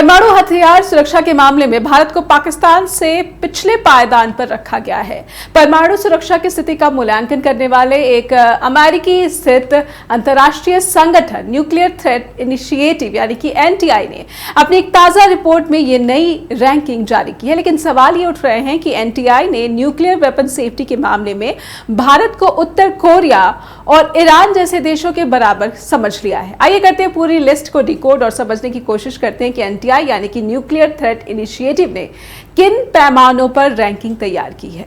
परमाणु हथियार सुरक्षा के मामले में भारत को पाकिस्तान से पिछले पायदान पर रखा गया है। परमाणु सुरक्षा की स्थिति का मूल्यांकन करने वाले एक अमेरिकी स्थित अंतर्राष्ट्रीय संगठन न्यूक्लियर थ्रेट इनिशिएटिव यानी कि एनटीआई ने अपनी एक ताजा रिपोर्ट में ये नई रैंकिंग जारी की है। लेकिन सवाल ये उठ रहे हैं कि एनटीआई ने न्यूक्लियर वेपन सेफ्टी के मामले में भारत को उत्तर कोरिया और ईरान जैसे देशों के बराबर समझ लिया है। आइए करते हैं पूरी लिस्ट को डिकोड और समझने की कोशिश करते हैं कि एनटीआई यानी कि न्यूक्लियर थ्रेट इनिशिएटिव ने किन पैमानों पर रैंकिंग तैयार की है।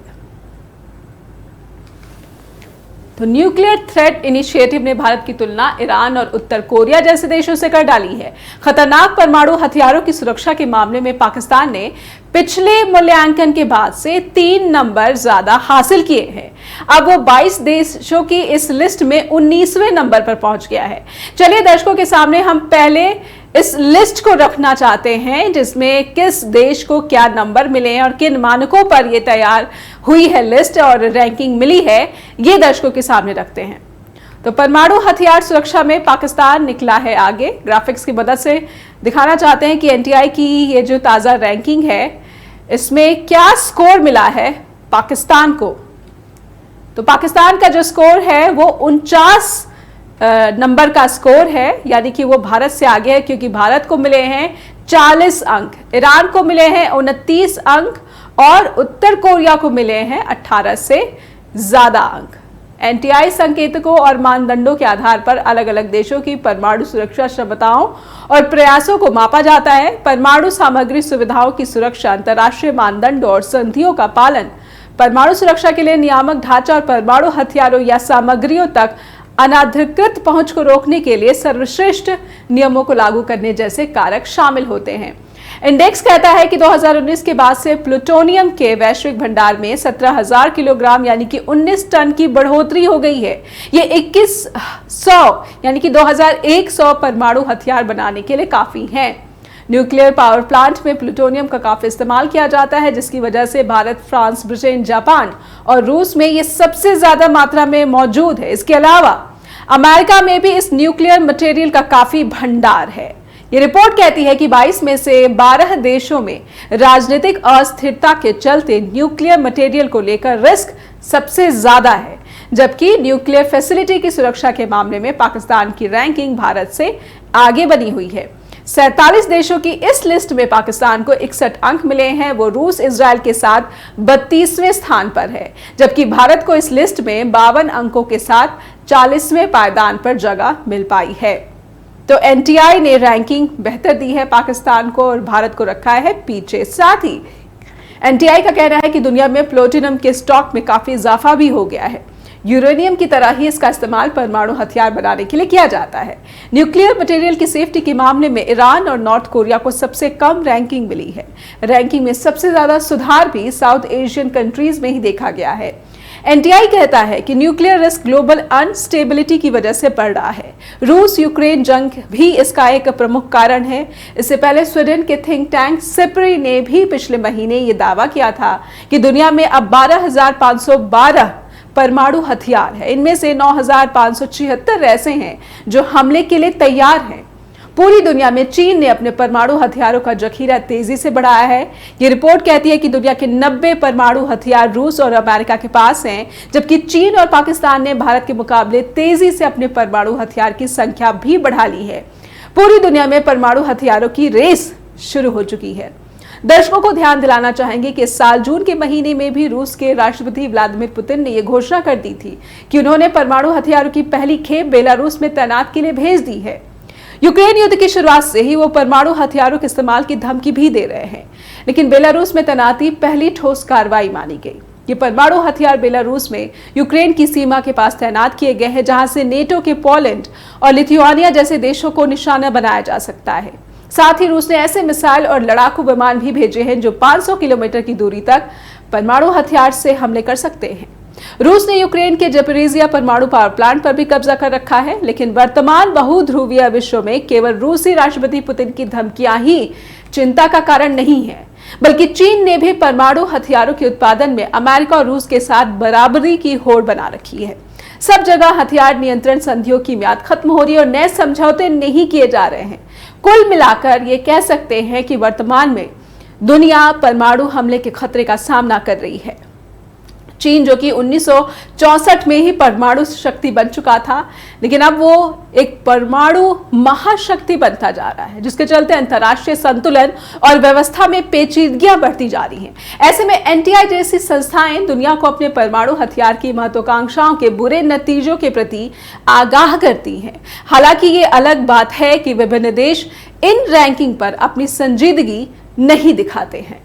तो न्यूक्लियर थ्रेट इनिशिएटिव ने भारत की तुलना ईरान और उत्तर कोरिया जैसे देशों से कर डाली है। खतरनाक परमाणु हथियारों की सुरक्षा के मामले में पाकिस्तान ने पिछले मूल्यांकन के बाद से 3 नंबर ज्यादा हासिल किए हैं। अब वो 22 देशों की इस लिस्ट में 19वें नंबर पर पहुंच गया है। चलिए दर्शकों के सामने हम पहले इस लिस्ट को रखना चाहते हैं जिसमें किस देश को क्या नंबर मिले हैं और किन मानकों पर यह तैयार हुई है लिस्ट और रैंकिंग मिली है, ये दर्शकों के सामने रखते हैं। तो परमाणु हथियार सुरक्षा में पाकिस्तान निकला है आगे। ग्राफिक्स की मदद से दिखाना चाहते हैं कि एनटीआई की ये जो ताजा रैंकिंग है इसमें क्या स्कोर मिला है पाकिस्तान को। तो पाकिस्तान का जो स्कोर है वो 49 नंबर का स्कोर है, यानी कि वो भारत से आगे है क्योंकि भारत को मिले हैं 40 अंक, ईरान को मिले हैं 29 अंक और उत्तर कोरिया को मिले हैं 18 से ज्यादा अंक। एनटीआई संकेतकों और मानदंडों के आधार पर अलग अलग देशों की परमाणु सुरक्षा क्षमताओं और प्रयासों को मापा जाता है। परमाणु सामग्री सुविधाओं की सुरक्षा, अंतर्राष्ट्रीय मानदंडों और संधियों का पालन, परमाणु सुरक्षा के लिए नियामक ढांचा और परमाणु हथियारों या सामग्रियों तक अनाधिकृत पहुंच को रोकने के लिए सर्वश्रेष्ठ नियमों को लागू करने जैसे कारक शामिल होते हैं। इंडेक्स कहता है कि 2019 के बाद से प्लूटोनियम के वैश्विक भंडार में 17,000 किलोग्राम यानी कि 19 टन की बढ़ोतरी हो गई है। ये 2100 यानी कि 2100 परमाणु हथियार बनाने के लिए काफी हैं। न्यूक्लियर पावर प्लांट में प्लूटोनियम का काफी इस्तेमाल किया जाता है, जिसकी वजह से भारत, फ्रांस, ब्रिटेन, जापान और रूस में ये सबसे ज्यादा मात्रा में मौजूद है। इसके अलावा अमेरिका में भी इस न्यूक्लियर मटेरियल का काफी भंडार है। ये रिपोर्ट कहती है कि 22 में से 12 देशों में राजनीतिक अस्थिरता के चलते न्यूक्लियर मटेरियल को लेकर रिस्क सबसे ज्यादा है, जबकि न्यूक्लियर फैसिलिटी की सुरक्षा के मामले में पाकिस्तान की रैंकिंग भारत से आगे बनी हुई है। 47 देशों की इस लिस्ट में पाकिस्तान को 61 अंक मिले हैं। वो रूस, इजराइल के साथ 32वें स्थान पर है, जबकि भारत को इस लिस्ट में 52 अंकों के साथ 40वें पायदान पर जगह मिल पाई है। तो एनटीआई ने रैंकिंग बेहतर दी है पाकिस्तान को और भारत को रखा है पीछे। साथ ही एनटीआई का कहना है कि दुनिया में प्लूटोनियम के स्टॉक में काफी इजाफा भी हो गया है। यूरेनियम की तरह ही इसका इस्तेमाल परमाणु हथियार बनाने के लिए किया जाता है। न्यूक्लियर मटेरियल की सेफ्टी के मामले में ईरान और नॉर्थ कोरिया को सबसे कम रैंकिंग मिली है। रैंकिंग में सबसे ज्यादा सुधार भी साउथ एशियन कंट्रीज में ही देखा गया है। एनटीआई कहता है कि न्यूक्लियर रिस्क ग्लोबल अनस्टेबिलिटी की वजह से बढ़ रहा है। रूस यूक्रेन जंग भी इसका एक प्रमुख कारण है। इससे पहले स्वीडन के थिंक टैंक सिप्री ने भी पिछले महीने ये दावा किया था कि दुनिया में अब 12,512 परमाणु हथियार है। इनमें से 9,576 ऐसे हैं जो हमले के लिए तैयार हैं। पूरी दुनिया में चीन ने अपने परमाणु हथियारों का जखीरा तेजी से बढ़ाया है। ये रिपोर्ट कहती है कि दुनिया के 90 परमाणु हथियार रूस और अमेरिका के पास हैं, जबकि चीन और पाकिस्तान ने भारत के मुकाबले तेजी से अपने परमाणु हथियार की संख्या भी बढ़ा ली है। पूरी दुनिया में परमाणु हथियारों की रेस शुरू हो चुकी है। दर्शकों को ध्यान दिलाना चाहेंगे कि इस साल जून के महीने में भी रूस के राष्ट्रपति व्लादिमीर पुतिन ने यह घोषणा कर दी थी कि उन्होंने परमाणु हथियारों की पहली खेप बेलारूस में तैनात के लिए भेज दी है। यूक्रेन युद्ध की शुरुआत से ही वो परमाणु हथियारों के इस्तेमाल की धमकी भी दे रहे हैं, लेकिन बेलारूस में तैनाती पहली ठोस कार्रवाई मानी गई। ये परमाणु हथियार बेलारूस में यूक्रेन की सीमा के पास तैनात किए गए हैं, जहां से नेटो के पोलैंड और लिथुआनिया जैसे देशों को निशाना बनाया जा सकता है। साथ ही रूस ने ऐसे मिसाइल और लड़ाकू विमान भी भेजे हैं जो 500 किलोमीटर की दूरी तक परमाणु हथियार से हमले कर सकते हैं। रूस ने यूक्रेन के जपरीजिया परमाणु पावर प्लांट पर भी कब्जा कर रखा है, लेकिन वर्तमान बहुध्रुवीय विश्व में केवल रूसी राष्ट्रपति पुतिन की धमकियां ही चिंता का कारण नहीं है, बल्कि चीन ने भी परमाणु हथियारों के उत्पादन में अमेरिका और रूस के साथ बराबरी की होड़ बना रखी है। सब जगह हथियार नियंत्रण संधियों की म्याद खत्म हो रही है और नए समझौते नहीं किए जा रहे हैं। कुल मिलाकर ये कह सकते हैं कि वर्तमान में दुनिया परमाणु हमले के खतरे का सामना कर रही है। चीन जो कि 1964 में ही परमाणु शक्ति बन चुका था, लेकिन अब वो एक परमाणु महाशक्ति बनता जा रहा है, जिसके चलते अंतर्राष्ट्रीय संतुलन और व्यवस्था में पेचीदगियां बढ़ती जा रही हैं। ऐसे में एनटीआई जैसी संस्थाएं दुनिया को अपने परमाणु हथियार की महत्वाकांक्षाओं के बुरे नतीजों के प्रति आगाह करती हैं। हालांकि ये अलग बात है कि विभिन्न देश इन रैंकिंग पर अपनी संजीदगी नहीं दिखाते हैं।